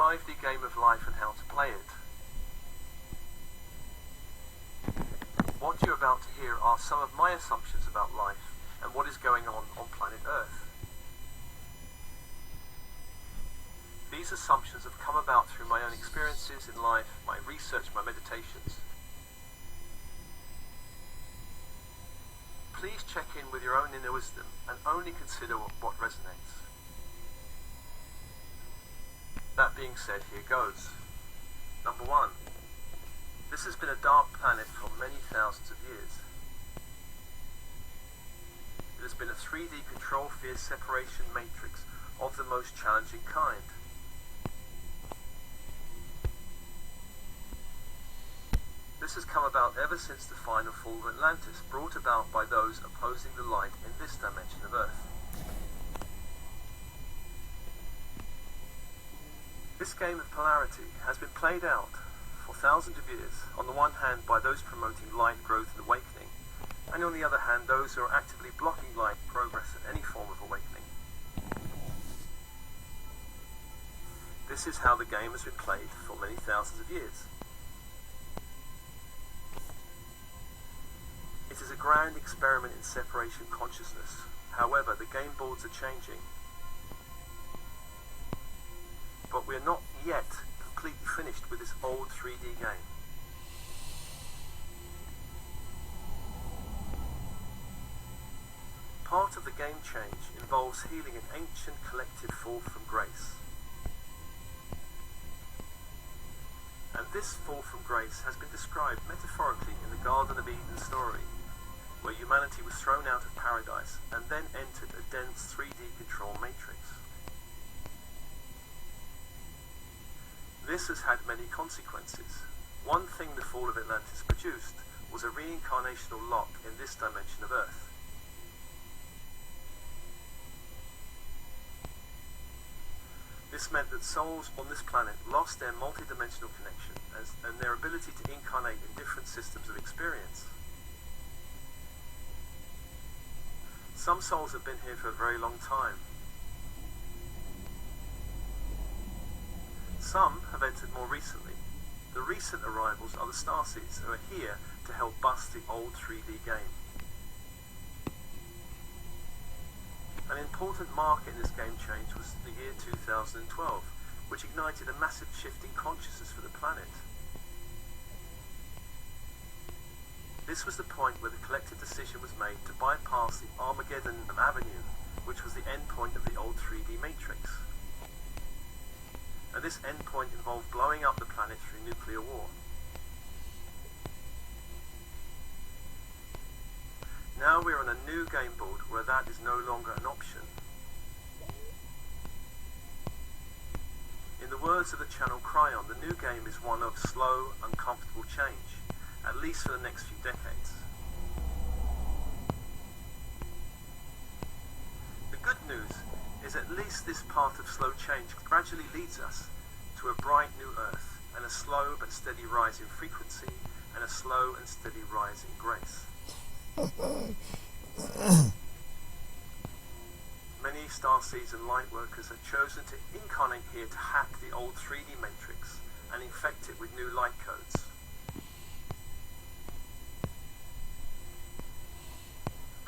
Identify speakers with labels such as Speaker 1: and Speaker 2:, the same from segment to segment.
Speaker 1: 5D game of life and how to play it. What you're about to hear are some of my assumptions about life and what is going on planet Earth. These assumptions have come about through my own experiences in life, my research, my meditations. Please check in with your own inner wisdom and only consider what resonates. That being said, here goes. Number 1. This has been a dark planet for many thousands of years. It has been a 3D control field separation matrix of the most challenging kind. This has come about ever since the final fall of Atlantis, brought about by those opposing the light in this dimension of Earth. This game of polarity has been played out for thousands of years, on the one hand by those promoting light growth and awakening, and on the other hand those who are actively blocking light progress and any form of awakening. This is how the game has been played for many thousands of years. It is a grand experiment in separation consciousness. However, the game boards are changing. But we are not yet completely finished with this old 3D game. Part of the game change involves healing an ancient collective fall from grace. And this fall from grace has been described metaphorically in the Garden of Eden story, where humanity was thrown out of paradise and then entered a dense 3D control matrix. This has had many consequences. One thing the fall of Atlantis produced was a reincarnational lock in this dimension of Earth. This meant that souls on this planet lost their multidimensional connection and their ability to incarnate in different systems of experience. Some souls have been here for a very long time. Some have entered more recently. The recent arrivals are the starseeds, who are here to help bust the old 3D game. An important marker in this game change was the year 2012, which ignited a massive shift in consciousness for the planet. This was the point where the collective decision was made to bypass the Armageddon Avenue, which was the end point of the old 3D matrix. And this endpoint involved blowing up the planet through nuclear war. Now we're on a new game board where that is no longer an option. In the words of the channel Cryon, the new game is one of slow, uncomfortable change, at least for the next few decades. The good news is at least this path of slow change gradually leads us to a bright new Earth and a slow but steady rise in frequency and a slow and steady rise in grace. Many starseeds and light workers have chosen to incarnate here to hack the old 3D matrix and infect it with new light codes.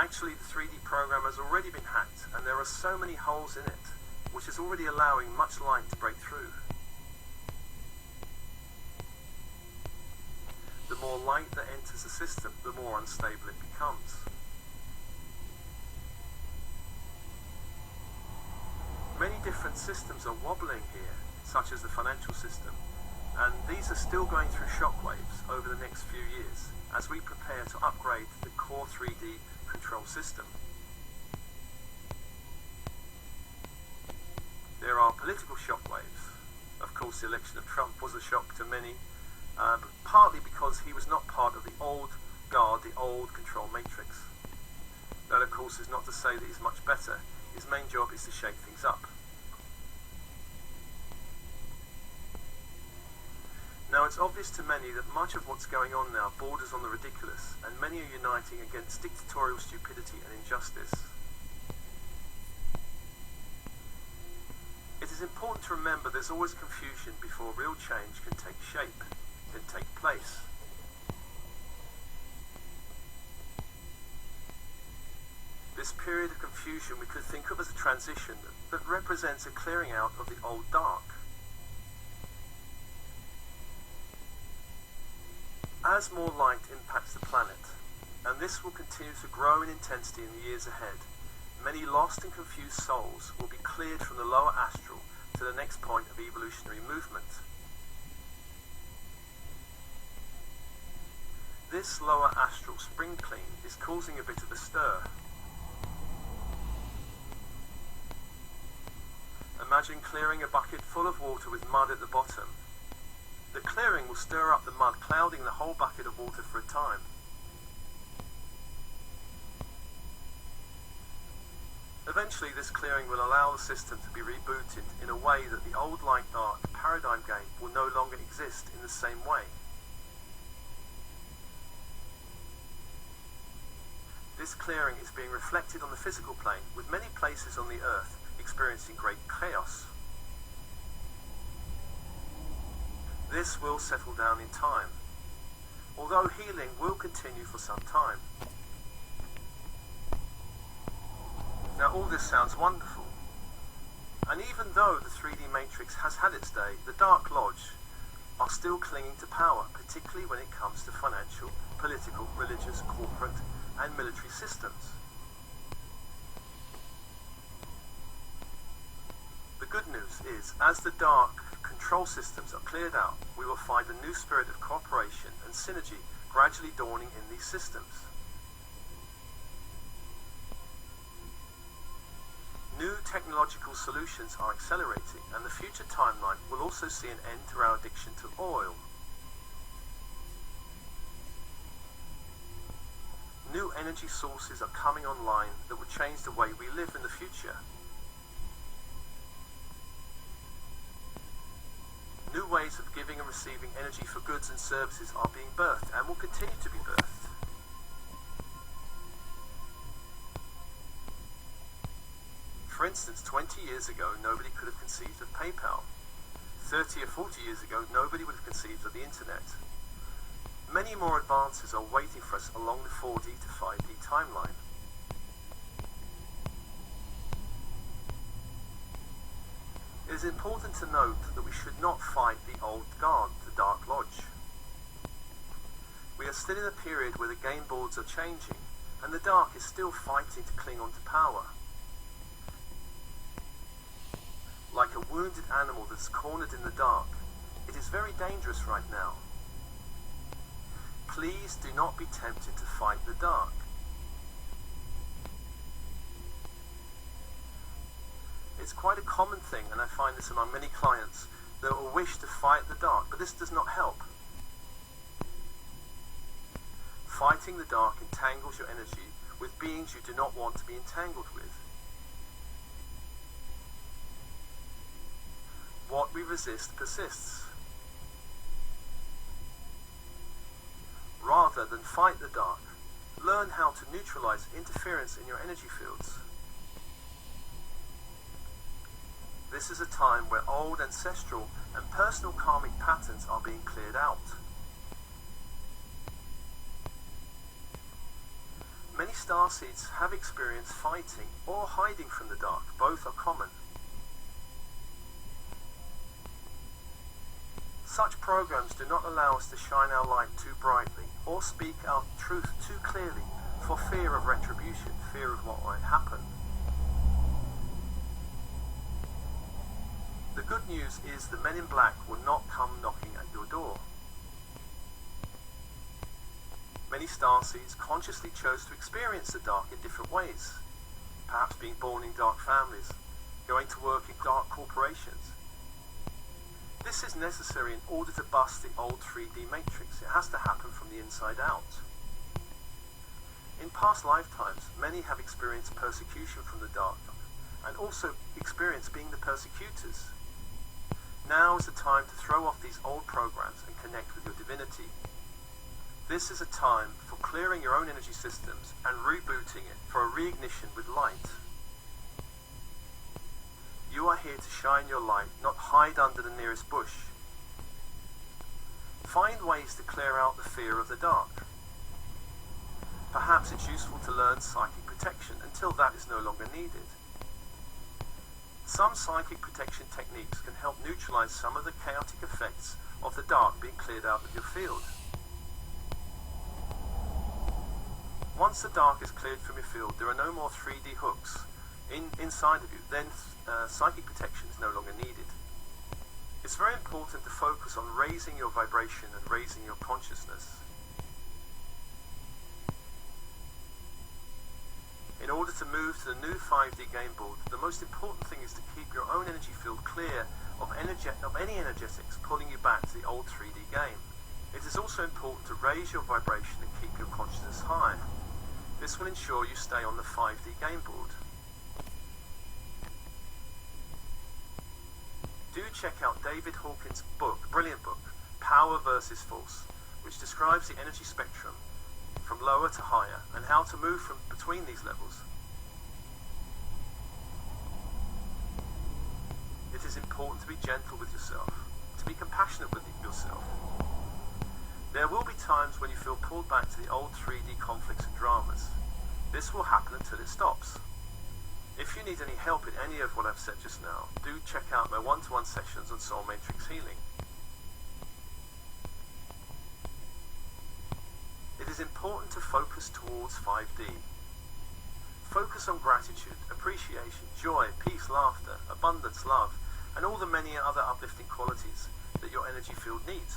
Speaker 1: Actually, the 3D program has already been hacked, and there are so many holes in it, which is already allowing much light to break through. The more light that enters the system, the more unstable it becomes. Many different systems are wobbling here, such as the financial system, and these are still going through shockwaves over the next few years as we prepare to upgrade the core 3D control system. There are political shockwaves. Of course, the election of Trump was a shock to many, but partly because he was not part of the old guard, the old control matrix. That, of course, is not to say that he's much better. His main job is to shake things up. Now, it's obvious to many that much of what's going on now borders on the ridiculous, and many are uniting against dictatorial stupidity and injustice. It is is important to remember there's always confusion before real change can take shape, can take place. This period of confusion we could think of as a transition that represents a clearing out of the old dark. As more light impacts the planet, and this will continue to grow in intensity in the years ahead, many lost and confused souls will be cleared from the lower astral to the next point of evolutionary movement. This lower astral spring clean is causing a bit of a stir. Imagine clearing a bucket full of water with mud at the bottom. The clearing will stir up the mud, clouding the whole bucket of water for a time. Eventually, this clearing will allow the system to be rebooted in a way that the old light-dark paradigm game will no longer exist in the same way. This clearing is being reflected on the physical plane, with many places on the Earth experiencing great chaos. This will settle down in time, although healing will continue for some time. Now all this sounds wonderful, and even though the 3D matrix has had its day, the Dark Lodge are still clinging to power, particularly when it comes to financial, political, religious, corporate, and military systems. The good news is, as the dark control systems are cleared out, we will find a new spirit of cooperation and synergy gradually dawning in these systems. New technological solutions are accelerating, and the future timeline will also see an end to our addiction to oil. New energy sources are coming online that will change the way we live in the future. New ways of giving and receiving energy for goods and services are being birthed and will continue to be birthed. For instance, 20 years ago, nobody could have conceived of PayPal. 30 or 40 years ago, nobody would have conceived of the internet. Many more advances are waiting for us along the 4D to 5D timeline. It is important to note that we should not fight the old guard, the Dark Lodge. We are still in a period where the game boards are changing, and the dark is still fighting to cling on to power. Like a wounded animal that's cornered in the dark, it is very dangerous right now. Please do not be tempted to fight the dark. It's quite a common thing, and I find this among many clients, that will wish to fight the dark, but this does not help. Fighting the dark entangles your energy with beings you do not want to be entangled with. What we resist persists. Rather than fight the dark, learn how to neutralize interference in your energy fields. This is a time where old ancestral and personal karmic patterns are being cleared out. Many starseeds have experienced fighting or hiding from the dark. Both are common. Such programs do not allow us to shine our light too brightly or speak our truth too clearly for fear of retribution, fear of what might happen. The good news is the men in black will not come knocking at your door. Many starseeds consciously chose to experience the dark in different ways, perhaps being born in dark families, going to work in dark corporations. This is necessary in order to bust the old 3D matrix. It has to happen from the inside out. In past lifetimes, many have experienced persecution from the dark and also experienced being the persecutors. Now is the time to throw off these old programs and connect with your divinity. This is a time for clearing your own energy systems and rebooting it for a reignition with light. You are here to shine your light, not hide under the nearest bush. Find ways to clear out the fear of the dark. Perhaps it's useful to learn psychic protection until that is no longer needed. Some psychic protection techniques can help neutralize some of the chaotic effects of the dark being cleared out of your field. Once the dark is cleared from your field, there are no more 3D hooks inside of you. Then psychic protection is no longer needed. It's very important to focus on raising your vibration and raising your consciousness. In order to move to the new 5D game board, the most important thing is to keep your own energy field clear of any energetics pulling you back to the old 3D game. It is also important to raise your vibration and keep your consciousness high. This will ensure you stay on the 5D game board. Do check out David Hawkins' book, brilliant book, Power versus Force, which describes the energy spectrum from lower to higher and how to move from between these levels. It is important to be gentle with yourself, to be compassionate with yourself. There will be times when you feel pulled back to the old 3D conflicts and dramas. This will happen until it stops. If you need any help in any of what I've said just now, do check out my one-to-one sessions on Soul Matrix Healing. It is important to focus towards 5D. Focus on gratitude, appreciation, joy, peace, laughter, abundance, love, and all the many other uplifting qualities that your energy field needs.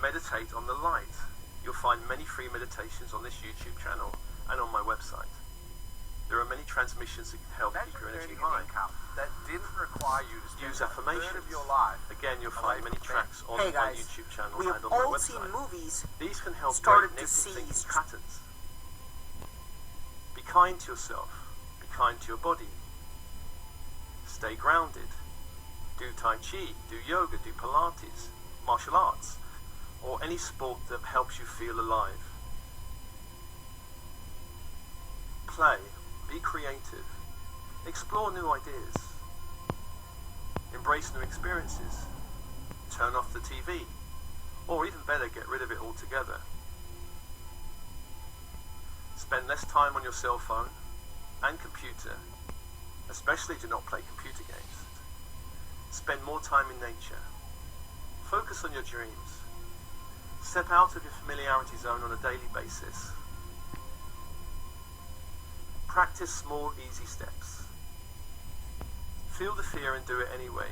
Speaker 1: Meditate on the light. You'll find many free meditations on this YouTube channel and on my website. There are many transmissions that can help keep your energy high.
Speaker 2: That didn't require you to spend
Speaker 1: Use affirmations.
Speaker 2: a third of your life.
Speaker 1: Again, you'll find many tracks on
Speaker 3: Hey
Speaker 1: my
Speaker 3: guys,
Speaker 1: YouTube channel
Speaker 3: we
Speaker 1: and
Speaker 3: have
Speaker 1: on my
Speaker 3: all
Speaker 1: website.
Speaker 3: seen movies
Speaker 1: These can help
Speaker 3: started
Speaker 1: break
Speaker 3: to
Speaker 1: negative
Speaker 3: see
Speaker 1: thinking patterns. Be kind to yourself. Be kind to your body. Stay grounded. Do Tai Chi, do yoga, do Pilates, martial arts, or any sport that helps you feel alive. Play. Be creative. Explore new ideas. Embrace new experiences. Turn off the TV. Or even better, get rid of it altogether. Spend less time on your cell phone and computer. Especially do not play computer games. Spend more time in nature. Focus on your dreams. Step out of your familiarity zone on a daily basis. Practice small, easy steps. Feel the fear and do it anyway.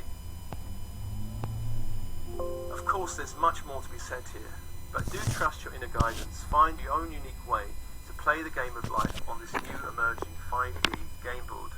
Speaker 1: Of course, there's much more to be said here, but do trust your inner guidance. Find your own unique way to play the game of life on this new emerging 5D game board.